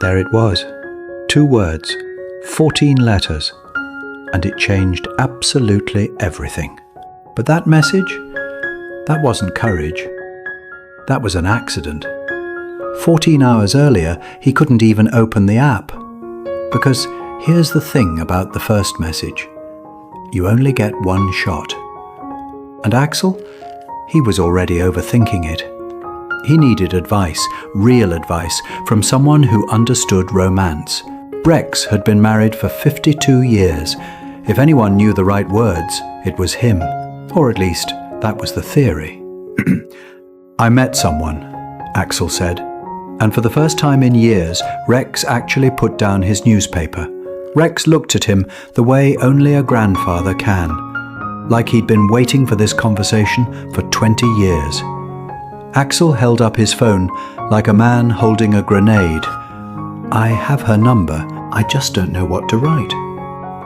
There it was. 2 words, 14 letters, and it changed absolutely everything. But that message, that wasn't courage. That was an accident. 14 hours earlier, he couldn't even open the app. Because here's the thing about the first message. You only get 1 shot. And Axel, he was already overthinking it. He needed advice, real advice, from someone who understood romance. Rex had been married for 52 years. If anyone knew the right words, it was him. Or at least, that was the theory. I met someone, Axel said. And for the first time in years, Rex actually put down his newspaper. Rex looked at him the way only a grandfather can, like he'd been waiting for this conversation for 20 years. Axel held up his phone like a man holding a grenade. I have her number, I just don't know what to write.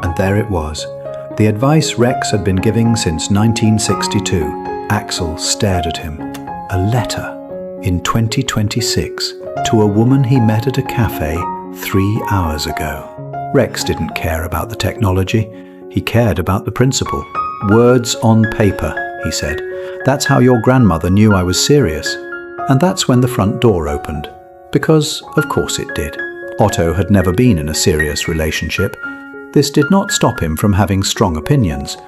And there it was, the advice Rex had been giving since 1962. Axel stared at him. A letter in 2026 to a woman he met at a cafe 3 hours ago. Rex didn't care about the technology, he cared about the principle. Words on paper, he said. That's how your grandmother knew I was serious. And that's when the front door opened. Because, of course it did. Otto had never been in a serious relationship. This did not stop him from having strong opinions.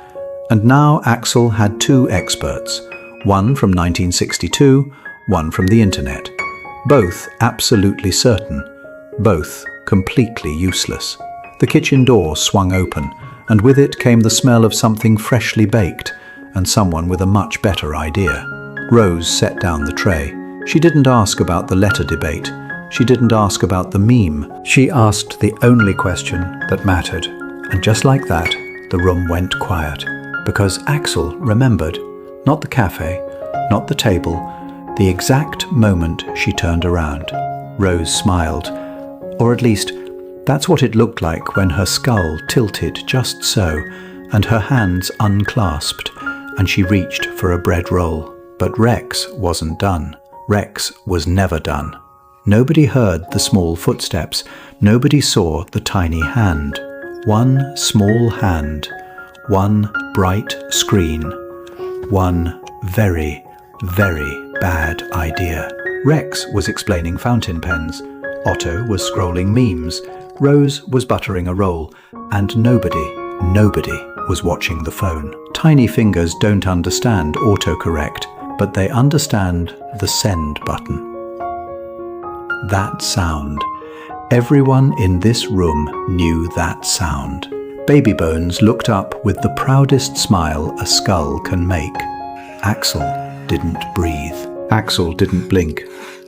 And now Axel had 2 experts, one from 1962, one from the internet. Both absolutely certain, both completely useless. The kitchen door swung open, and with it came the smell of something freshly baked, and someone with a much better idea. Rose set down the tray. She didn't ask about the letter debate. She didn't ask about the meme. She asked the only question that mattered. And just like that, the room went quiet. Because Axel remembered, not the cafe, not the table, the exact moment she turned around. Rose smiled. Or at least, that's what it looked like when her skull tilted just so, and her hands unclasped, and she reached for a bread roll. But Rex wasn't done. Rex was never done. Nobody heard the small footsteps. Nobody saw the tiny hand. One small hand. One bright screen. One very, very bad idea. Rex was explaining fountain pens. Otto was scrolling memes. Rose was buttering a roll. And nobody was watching the phone. Tiny fingers don't understand autocorrect, but they understand the send button. That sound. Everyone in this room knew that sound. Baby Bones looked up with the proudest smile a skull can make. Axel didn't breathe. Axel didn't blink.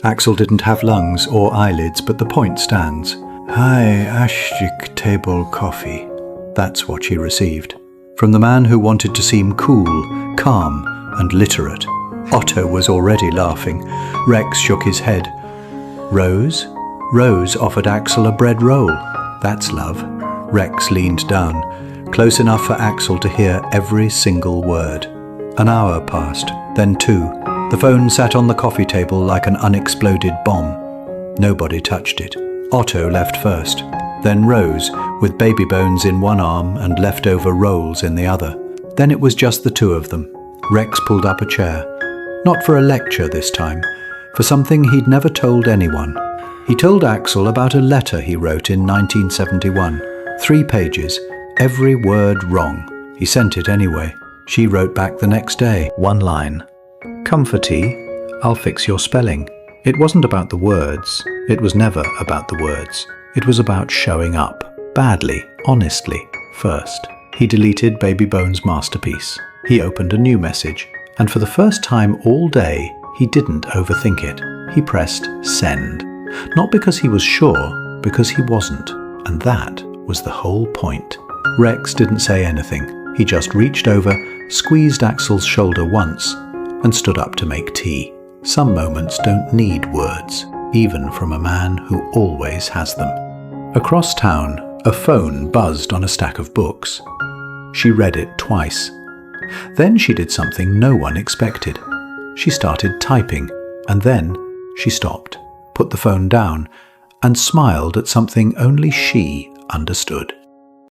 Axel didn't have lungs or eyelids, but the point stands. Hi, Ashtik table coffee. That's what she received. From the man who wanted to seem cool, calm, and literate. Otto was already laughing. Rex shook his head. Rose? Rose offered Axel a bread roll. That's love. Rex leaned down, close enough for Axel to hear every single word. An hour passed, then 2. The phone sat on the coffee table like an unexploded bomb. Nobody touched it. Otto left first, then Rose, with Baby Bones in one arm and leftover rolls in the other. Then it was just the 2 of them. Rex pulled up a chair. Not for a lecture this time, for something he'd never told anyone. He told Axel about a letter he wrote in 1971. 3 pages, every word wrong. He sent it anyway. She wrote back the next day, 1 line. Come for tea, I'll fix your spelling. It wasn't about the words. It was never about the words. It was about showing up, badly, honestly, first. He deleted Baby Bones' masterpiece. He opened a new message, and for the first time all day, he didn't overthink it. He pressed send. Not because he was sure, because he wasn't. And that was the whole point. Rex didn't say anything. He just reached over, squeezed Axel's shoulder once, and stood up to make tea. Some moments don't need words, even from a man who always has them. Across town, a phone buzzed on a stack of books. She read it twice. Then she did something no one expected. She started typing, and then she stopped, put the phone down, and smiled at something only she understood.